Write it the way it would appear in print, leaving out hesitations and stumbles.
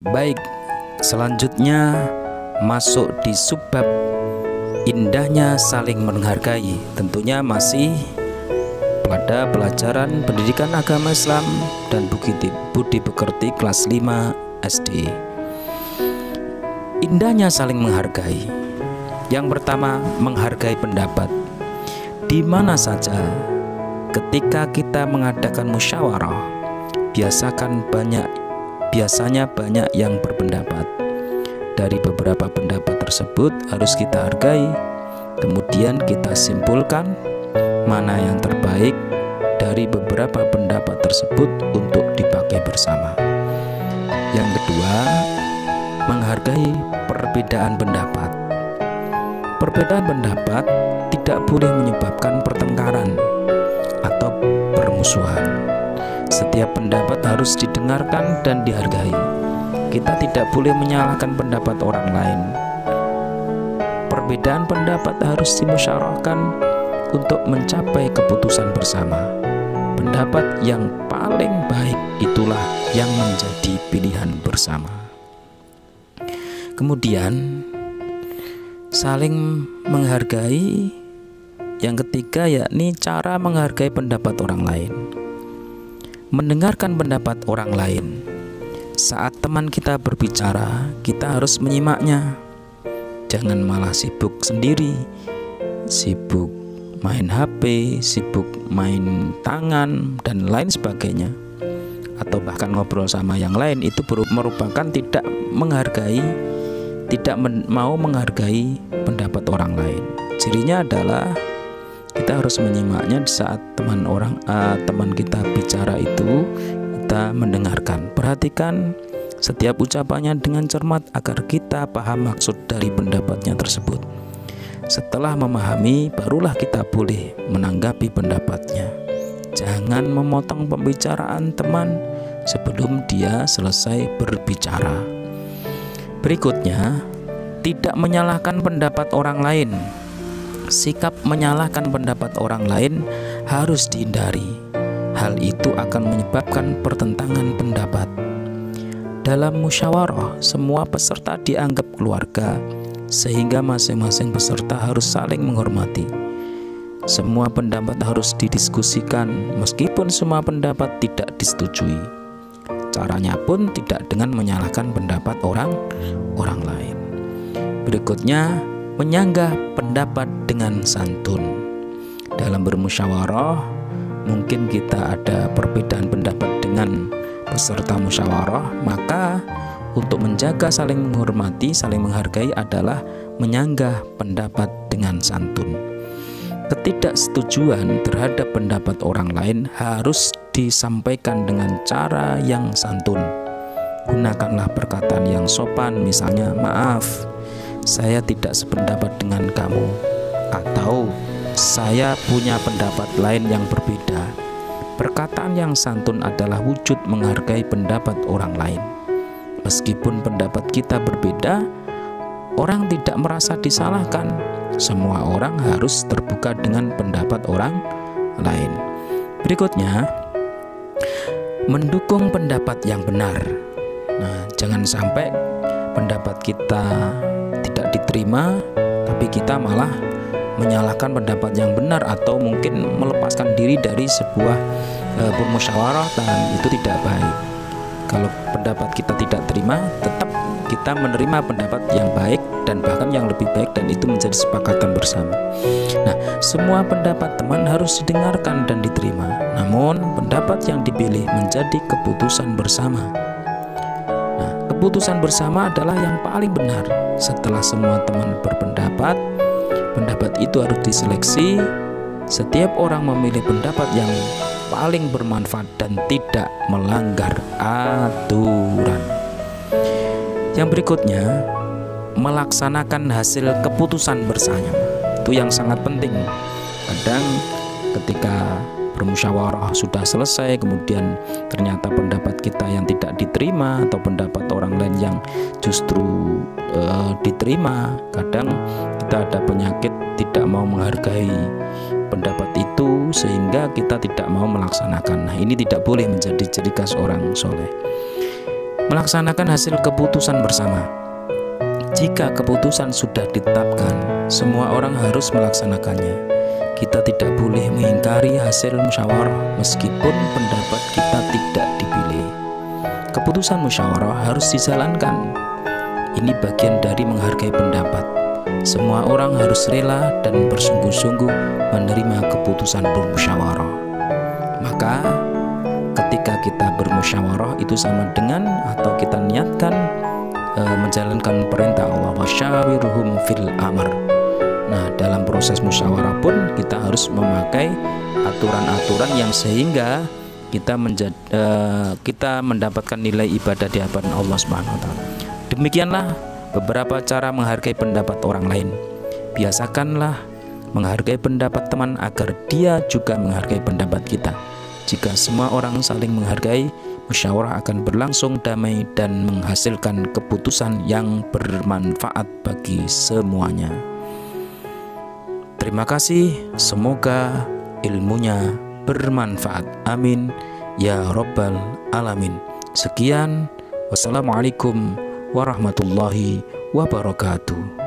Baik, selanjutnya masuk di subbab indahnya saling menghargai. Tentunya masih pada pelajaran pendidikan agama Islam dan budi pekerti kelas 5 SD. Indahnya saling menghargai. Yang pertama, menghargai pendapat. Di mana saja ketika kita mengadakan musyawarah, biasanya banyak yang berpendapat. Dari beberapa pendapat tersebut harus kita hargai, kemudian kita simpulkan mana yang terbaik dari beberapa pendapat tersebut untuk dipakai bersama. Yang kedua, menghargai perbedaan pendapat. Perbedaan pendapat tidak boleh menyebabkan pertengkaran atau permusuhan. Setiap pendapat harus didengarkan dan dihargai. Kita tidak boleh menyalahkan pendapat orang lain. Perbedaan pendapat harus dimusyawarahkan untuk mencapai keputusan bersama. Pendapat yang paling baik itulah yang menjadi pilihan bersama. Kemudian saling menghargai. Yang ketiga yakni cara menghargai pendapat orang lain. Mendengarkan pendapat orang lain. Saat teman kita berbicara, kita harus menyimaknya. Jangan malah sibuk sendiri, sibuk main HP, sibuk main tangan, dan lain sebagainya, atau bahkan ngobrol sama yang lain. Itu merupakan tidak menghargai, mau menghargai pendapat orang lain. Cirinya adalah kita harus menyimaknya. Di saat teman kita bicara itu, kita mendengarkan. Perhatikan setiap ucapannya dengan cermat agar kita paham maksud dari pendapatnya tersebut. Setelah memahami, barulah kita boleh menanggapi pendapatnya. Jangan memotong pembicaraan teman sebelum dia selesai berbicara. Berikutnya, tidak menyalahkan pendapat orang lain. Sikap menyalahkan pendapat orang lain harus dihindari. Hal itu akan menyebabkan pertentangan pendapat. Dalam musyawarah, semua peserta dianggap keluarga, sehingga masing-masing peserta harus saling menghormati. Semua pendapat harus didiskusikan, meskipun semua pendapat tidak disetujui. Caranya pun tidak dengan menyalahkan pendapat orang lain. Berikutnya, menyanggah pendapat dengan santun. Dalam bermusyawarah, mungkin kita ada perbedaan pendapat dengan peserta musyawarah, maka untuk menjaga saling menghormati, saling menghargai adalah menyanggah pendapat dengan santun. Ketidaksetujuan terhadap pendapat orang lain harus disampaikan dengan cara yang santun. Gunakanlah perkataan yang sopan, misalnya, "Maaf, saya tidak sependapat dengan kamu," atau "saya punya pendapat lain yang berbeda." Perkataan yang santun adalah wujud menghargai pendapat orang lain. Meskipun pendapat kita berbeda, orang tidak merasa disalahkan. Semua orang harus terbuka dengan pendapat orang lain. Berikutnya, mendukung pendapat yang benar. Nah, jangan sampai pendapat kita tidak diterima, tapi kita malah menyalahkan pendapat yang benar atau mungkin melepaskan diri dari sebuah permusyawarah, dan itu tidak baik. Kalau pendapat kita tidak terima, tetap kita menerima pendapat yang baik dan bahkan yang lebih baik, dan itu menjadi sepakatan bersama. Nah, semua pendapat teman harus didengarkan dan diterima. Namun, pendapat yang dipilih menjadi keputusan bersama. Nah, keputusan bersama adalah yang paling benar. Setelah semua teman berpendapat, pendapat itu harus diseleksi. Setiap orang memilih pendapat yang paling bermanfaat dan tidak melanggar aturan. Yang berikutnya, melaksanakan hasil keputusan bersama. Itu yang sangat penting. Kadang ketika bermusyawarah sudah selesai, kemudian ternyata pendapat kita yang tidak diterima atau pendapat orang lain yang justru diterima, kadang kita ada penyakit tidak mau menghargai pendapat itu sehingga kita tidak mau melaksanakan. Nah, ini tidak boleh menjadi ciri khas orang soleh. Melaksanakan hasil keputusan bersama. Jika keputusan sudah ditetapkan, semua orang harus melaksanakannya. Kita tidak boleh mengingkari hasil musyawarah meskipun pendapat kita tidak dipilih. Keputusan musyawarah harus dijalankan. Ini bagian dari menghargai pendapat. Semua orang harus rela dan bersungguh-sungguh menerima keputusan bermusyawarah. Maka ketika kita bermusyawarah itu sama dengan atau kita niatkan menjalankan perintah Allah, wasyawirhum fil amr. Nah, dalam proses musyawarah pun kita harus memakai aturan-aturan yang sehingga kita mendapatkan nilai ibadah di hadapan Allah Subhanahu wa taala. Demikianlah beberapa cara menghargai pendapat orang lain. Biasakanlah menghargai pendapat teman agar dia juga menghargai pendapat kita. Jika semua orang saling menghargai, musyawarah akan berlangsung damai dan menghasilkan keputusan yang bermanfaat bagi semuanya. Terima kasih, semoga ilmunya bermanfaat. Amin ya Rabbal Alamin. Sekian, wassalamualaikum warahmatullahi wabarakatuh.